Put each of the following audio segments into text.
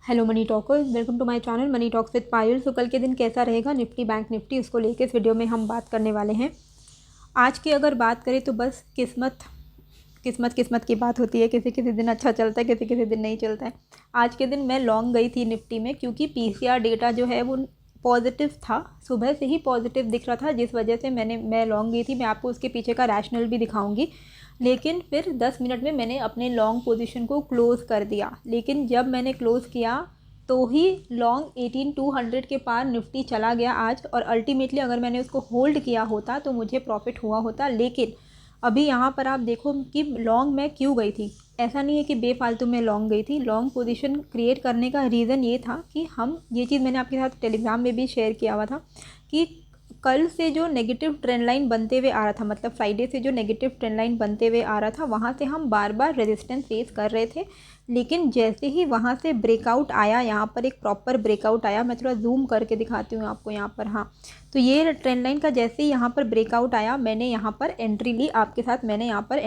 Hello money talkers, welcome to my channel Money Talks with Payal. तो कल के दिन कैसा रहेगा निफ्टी बैंक निफ्टी, उसको लेके इस वीडियो में हम बात करने वाले हैं। आज की अगर बात करें तो बस किस्मत की बात होती है। किसी किसी दिन अच्छा चलता है, किसी किसी दिन नहीं चलता है। आज के दिन मैं लॉन्ग गई थी निफ्टी में, क्योंकि पीसीआर डेटा जो है वो पॉजिटिव था, सुबह से ही पॉजिटिव दिख रहा था, जिस वजह से मैं लॉन्ग गई थी। मैं आपको उसके पीछे का रैशनल भी दिखाऊंगी। लेकिन फिर 10 मिनट में मैंने अपने लॉन्ग पोजीशन को क्लोज़ कर दिया। लेकिन जब मैंने क्लोज़ किया तो ही लॉन्ग 18200 के पार निफ्टी चला गया आज, और अल्टीमेटली अगर मैंने उसको होल्ड किया होता तो मुझे प्रॉफिट हुआ होता। लेकिन अभी यहाँ पर आप देखो कि लॉन्ग मैं क्यों गई थी। ऐसा नहीं है कि बेफालतू में लॉन्ग गई थी। लॉन्ग पोजीशन क्रिएट करने का रीज़न ये था कि ये चीज़ मैंने आपके साथ टेलीग्राम में भी शेयर किया हुआ था कि कल से जो नेगेटिव ट्रेंड लाइन बनते हुए आ रहा था, मतलब फ्राइडे से जो नेगेटिव ट्रेंड लाइन बनते हुए आ रहा था, वहाँ से हम बार बार रेजिस्टेंस फेस कर रहे थे। लेकिन जैसे ही वहाँ से ब्रेकआउट आया, यहाँ पर एक प्रॉपर ब्रेकआउट आया। मैं थोड़ा जूम करके दिखाती हूँ आपको यहाँ पर। हाँ, तो ये ट्रेंड लाइन का जैसे ही यहाँ पर ब्रेकआउट आया, मैंने यहाँ पर एंट्री ली आपके साथ। मैंने यहाँ पर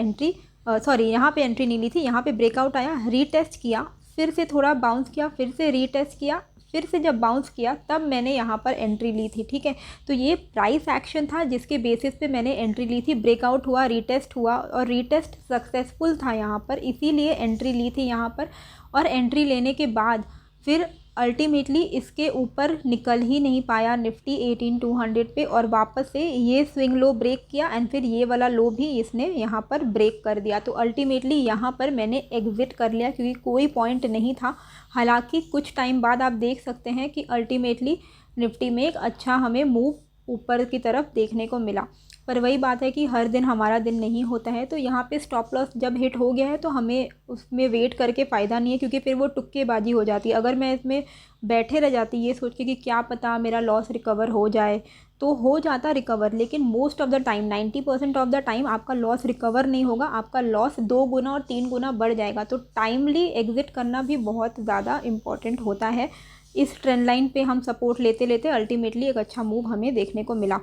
यहाँ पे एंट्री नहीं ली थी। यहाँ पे ब्रेकआउट आया, रीटेस्ट किया, फिर से थोड़ा बाउंस किया, फिर से रीटेस्ट किया, फिर से जब बाउंस किया तब मैंने यहाँ पर एंट्री ली थी। ठीक है, तो ये प्राइस एक्शन था जिसके बेसिस पे मैंने एंट्री ली थी। ब्रेकआउट हुआ, रीटेस्ट हुआ, और रीटेस्ट सक्सेसफुल था यहाँ पर, इसीलिए एंट्री ली थी यहाँ पर। और एंट्री लेने के बाद फिर अल्टीमेटली इसके ऊपर निकल ही नहीं पाया निफ्टी 18200 पे, और वापस से ये स्विंग लो ब्रेक किया, एंड फिर ये वाला लो भी इसने यहाँ पर ब्रेक कर दिया। तो अल्टीमेटली यहाँ पर मैंने एग्ज़िट कर लिया, क्योंकि कोई पॉइंट नहीं था। हालांकि कुछ टाइम बाद आप देख सकते हैं कि अल्टीमेटली निफ्टी में एक अच्छा हमें मूव ऊपर की तरफ देखने को मिला। पर वही बात है कि हर दिन हमारा दिन नहीं होता है। तो यहाँ पे स्टॉप लॉस जब हिट हो गया है तो हमें उसमें वेट करके फ़ायदा नहीं है, क्योंकि फिर वो तुक्केबाजी हो जाती है। अगर मैं इसमें बैठे रह जाती ये सोच के कि क्या पता मेरा लॉस रिकवर हो जाए, तो हो जाता रिकवर। लेकिन most of the time, 90% of the time आपका लॉस रिकवर नहीं होगा। आपका लॉस 2 गुना और 3 गुना बढ़ जाएगा। तो टाइमली एग्ज़िट करना भी बहुत ज़्यादा इम्पॉर्टेंट होता है। इस ट्रेंड लाइन पे हम सपोर्ट लेते लेते अल्टीमेटली एक अच्छा मूव हमें देखने को मिला।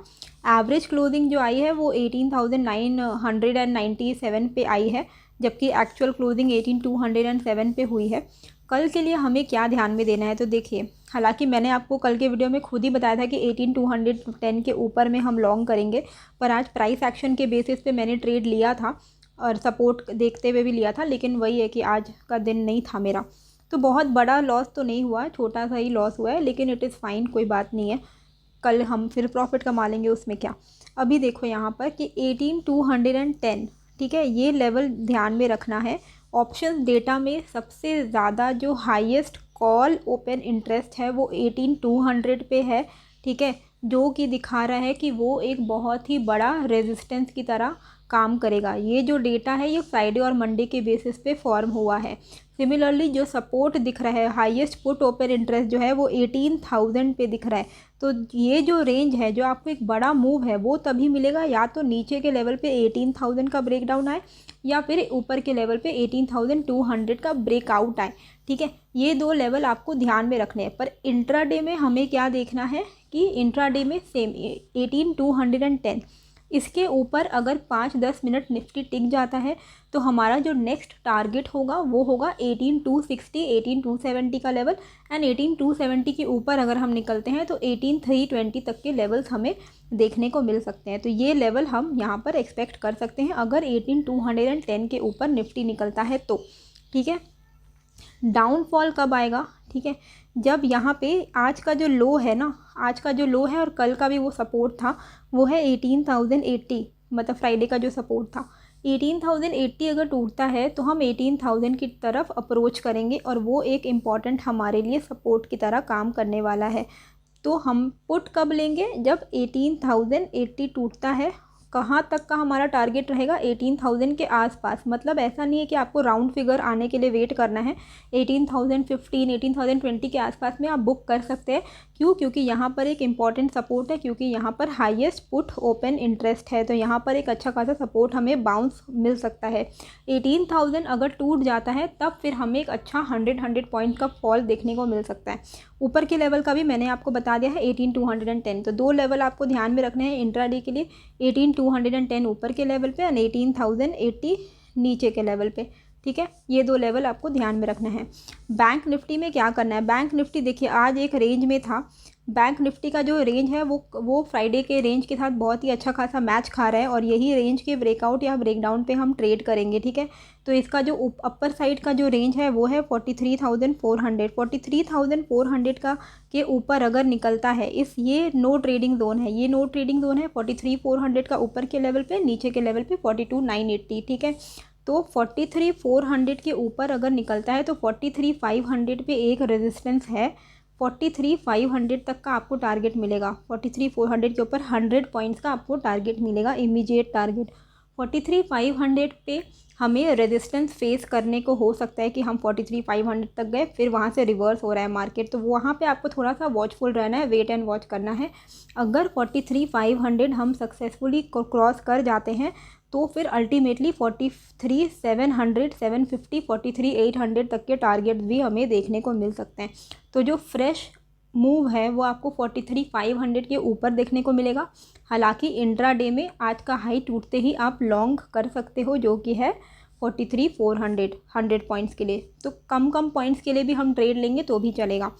एवरेज क्लोजिंग जो आई है वो 18,997 पे आई है, जबकि एक्चुअल क्लोजिंग 18,207 पे हुई है। कल के लिए हमें क्या ध्यान में देना है, तो देखिए, हालांकि मैंने आपको कल के वीडियो में खुद ही बताया था कि 18,210 के ऊपर में हम लॉन्ग करेंगे, पर आज प्राइस एक्शन के बेसिस पे मैंने ट्रेड लिया था और सपोर्ट देखते हुए भी लिया था। लेकिन वही है कि आज का दिन नहीं था मेरा, तो बहुत बड़ा लॉस तो नहीं हुआ, छोटा सा ही लॉस हुआ है। लेकिन इट इज़ फाइन, कोई बात नहीं है, कल हम फिर प्रॉफिट कमा लेंगे, उसमें क्या। अभी देखो यहाँ पर कि 18,210, ठीक है, ये लेवल ध्यान में रखना है। ऑप्शन डेटा में सबसे ज़्यादा जो हाईएस्ट कॉल ओपन इंटरेस्ट है वो 18,200 पे है। ठीक है, जो कि दिखा रहा है कि वो एक बहुत ही बड़ा रेजिस्टेंस की तरह काम करेगा। ये जो डेटा है ये फ्राइडे और मंडे के बेसिस पे फॉर्म हुआ है। सिमिलरली जो सपोर्ट दिख रहा है, हाईएस्ट पुट ओपन इंटरेस्ट जो है वो 18,000 पे दिख रहा है। तो ये जो रेंज है, जो आपको एक बड़ा मूव है, वो तभी मिलेगा या तो नीचे के लेवल पे 18,000 का ब्रेकडाउन आए, या फिर ऊपर के लेवल पे 18,200 का ब्रेकआउट आए। ठीक है, ये दो लेवल आपको ध्यान में रखने हैं। पर इंट्राडे में हमें क्या देखना है कि इंट्राडे में सेम 18,210, इसके ऊपर अगर 5-10 मिनट निफ्टी टिक जाता है तो हमारा जो नेक्स्ट टारगेट होगा वो होगा 18,260, 18,270 का लेवल। एंड 18,270 के ऊपर अगर हम निकलते हैं तो 18,320 तक के लेवल्स हमें देखने को मिल सकते हैं। तो ये लेवल हम यहाँ पर एक्सपेक्ट कर सकते हैं अगर 18,210 के ऊपर निफ्टी निकलता है तो। ठीक है, डाउनफॉल कब आएगा, ठीक है, जब यहाँ पे आज का जो लो है ना, आज का जो लो है और कल का भी वो सपोर्ट था, वो है 18,080, मतलब फ्राइडे का जो सपोर्ट था 18,080 अगर टूटता है तो हम 18,000 की तरफ अप्रोच करेंगे, और वो एक इम्पॉर्टेंट हमारे लिए सपोर्ट की तरह काम करने वाला है। तो हम पुट कब लेंगे, जब 18,080 टूटता है। कहाँ तक का हमारा टारगेट रहेगा, 18,000 के आसपास। मतलब ऐसा नहीं है कि आपको राउंड फिगर आने के लिए वेट करना है। 18,015, 18,020 के आसपास में आप बुक कर सकते हैं। क्यों, क्योंकि यहाँ पर एक इम्पॉर्टेंट सपोर्ट है, क्योंकि यहाँ पर हाईएस्ट पुट ओपन इंटरेस्ट है। तो यहाँ पर एक अच्छा खासा सपोर्ट हमें बाउंस मिल सकता है। 18,000 अगर टूट जाता है तब फिर हमें एक अच्छा 100 पॉइंट का फॉल देखने को मिल सकता है। ऊपर के लेवल का भी मैंने आपको बता दिया है 18,210। तो दो लेवल आपको ध्यान में रखने हैं इंट्राडे के लिए, 18,210 ऊपर के लेवल पे और 18,080 नीचे के लेवल पे। ठीक है, ये 2 लेवल आपको ध्यान में रखना है। बैंक निफ्टी में क्या करना है, बैंक निफ्टी देखिए आज एक रेंज में था। बैंक निफ्टी का जो रेंज है वो फ्राइडे के रेंज के साथ बहुत ही अच्छा खासा मैच खा रहा है और यही रेंज के ब्रेकआउट या ब्रेकडाउन पे हम ट्रेड करेंगे। ठीक है, तो इसका जो अपर साइड का जो रेंज है वो है 43,400। 43,400 का के ऊपर अगर निकलता है ये नो ट्रेडिंग जोन है, ये नो ट्रेडिंग जोन है 43,400 का ऊपर के लेवल पे, नीचे के लेवल पे 42,980। ठीक है, तो 43,400 के ऊपर अगर निकलता है तो 43,500 पे एक रेजिस्टेंस है। 43,500 तक का आपको टारगेट मिलेगा। 43,400 के ऊपर 100 पॉइंट्स का आपको टारगेट मिलेगा, इमीडिएट टारगेट। 43,500 पे हमें रेजिस्टेंस फेस करने को हो सकता है कि हम 43,500 तक गए, फिर वहाँ से रिवर्स हो रहा है मार्केट, तो वहाँ पे आपको थोड़ा सा वॉचफुल रहना है, वेट एंड वॉच करना है। अगर 43,500 हम सक्सेसफुली क्रॉस कर जाते हैं तो फिर अल्टीमेटली 43,700, 750, 43,800 तक के टारगेट भी हमें देखने को मिल सकते हैं। तो जो फ्रेश मूव है वो आपको 43,500 के ऊपर देखने को मिलेगा। हालांकि इंट्राडे में आज का हाई टूटते ही आप लॉन्ग कर सकते हो, जो कि है 43,400, 100 पॉइंट्स के लिए। तो कम पॉइंट्स के लिए भी हम ट्रेड लेंगे तो भी चलेगा।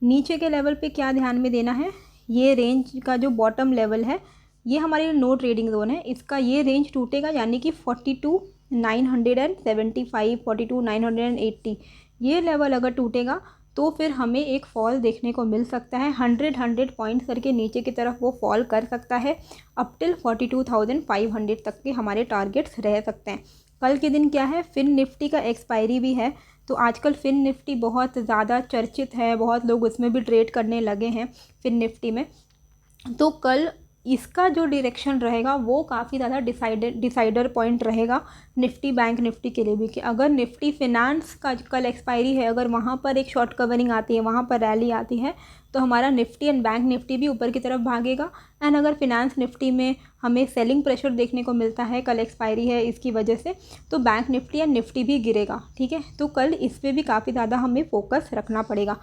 नीचे के लेवल पे क्या ध्यान में देना है, ये रेंज का जो बॉटम लेवल है ये हमारे नो ट्रेडिंग जोन है, इसका ये रेंज टूटेगा यानी कि 42,975, 42,980 ये लेवल अगर टूटेगा तो फिर हमें एक फॉल देखने को मिल सकता है। 100 पॉइंट्स करके नीचे की तरफ वो फॉल कर सकता है। अप टिल 42,500 तक के हमारे टारगेट्स रह सकते हैं। कल के दिन क्या है, फिन निफ्टी का एक्सपायरी भी है, तो आजकल फिन निफ्टी बहुत ज़्यादा चर्चित है, बहुत लोग उसमें भी ट्रेड करने लगे हैं फिन निफ्टी में। तो कल इसका जो डायरेक्शन रहेगा वो काफ़ी ज़्यादा डिसाइडर पॉइंट रहेगा निफ्टी बैंक निफ्टी के लिए भी, कि अगर निफ्टी फिनांस का कल एक्सपायरी है, अगर वहाँ पर एक शॉर्ट कवरिंग आती है, वहाँ पर रैली आती है, तो हमारा निफ्टी एंड बैंक निफ्टी भी ऊपर की तरफ भागेगा। एंड अगर फिनांस निफ्टी में हमें सेलिंग प्रेशर देखने को मिलता है, कल एक्सपायरी है इसकी वजह से, तो बैंक निफ्टी एंड निफ्टी भी गिरेगा। ठीक है, तो कल इस पर भी काफ़ी ज़्यादा हमें फोकस रखना पड़ेगा।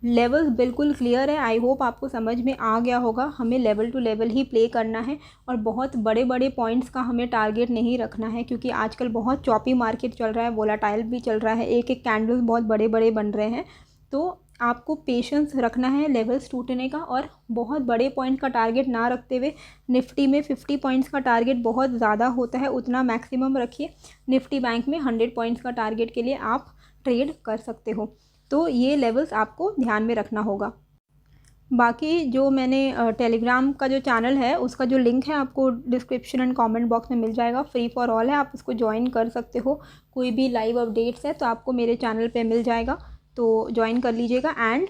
लेवल्स बिल्कुल क्लियर है, आई होप आपको समझ में आ गया होगा। हमें लेवल टू लेवल ही प्ले करना है और बहुत बड़े बड़े पॉइंट्स का हमें टारगेट नहीं रखना है, क्योंकि आजकल बहुत चॉपी मार्केट चल रहा है, वोलाटाइल भी चल रहा है, एक एक कैंडल्स बहुत बड़े बड़े बन रहे हैं। तो आपको पेशेंस रखना है लेवल्स टूटने का, और बहुत बड़े पॉइंट का टारगेट ना रखते हुए, निफ्टी में 50 पॉइंट्स का टारगेट बहुत ज़्यादा होता है, उतना मैक्सिमम रखिए। निफ्टी बैंक में 100 पॉइंट्स का टारगेट के लिए आप ट्रेड कर सकते हो। तो ये लेवल्स आपको ध्यान में रखना होगा। बाकी जो मैंने टेलीग्राम का जो चैनल है उसका जो लिंक है आपको डिस्क्रिप्शन एंड कमेंट बॉक्स में मिल जाएगा, फ्री फॉर ऑल है, आप उसको ज्वाइन कर सकते हो। कोई भी लाइव अपडेट्स है तो आपको मेरे चैनल पे मिल जाएगा, तो ज्वाइन कर लीजिएगा। एंड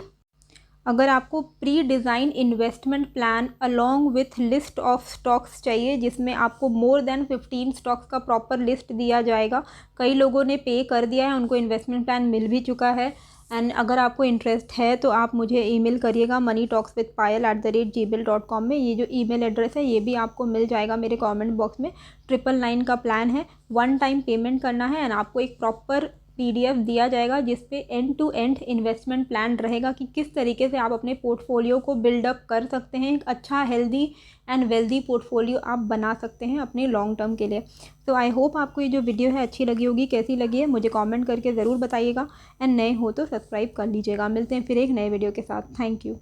अगर आपको pre design investment plan along with list of stocks चाहिए, जिसमें आपको मोर देन 15 स्टॉक्स का प्रॉपर लिस्ट दिया जाएगा, कई लोगों ने पे कर दिया है, उनको इन्वेस्टमेंट प्लान मिल भी चुका है। एंड अगर आपको इंटरेस्ट है तो आप मुझे ईमेल करिएगा moneytalkswithpayal@gmail.com में। ये जो ईमेल एड्रेस है ये भी आपको मिल जाएगा मेरे कमेंट बॉक्स में। 999 का प्लान है, 1 टाइम पेमेंट करना है एंड आपको एक प्रॉपर PDF दिया जाएगा जिस पे end to end investment plan रहेगा कि किस तरीके से आप अपने पोर्टफोलियो को बिल्डअप कर सकते हैं, एक अच्छा हेल्दी एंड वेल्दी पोर्टफोलियो आप बना सकते हैं अपने लॉन्ग टर्म के लिए। तो आई होप आपको ये जो वीडियो है अच्छी लगी होगी। कैसी लगी है मुझे कमेंट करके ज़रूर बताइएगा, एंड नए हो तो सब्सक्राइब कर लीजिएगा। मिलते हैं फिर एक नए वीडियो के साथ। Thank you.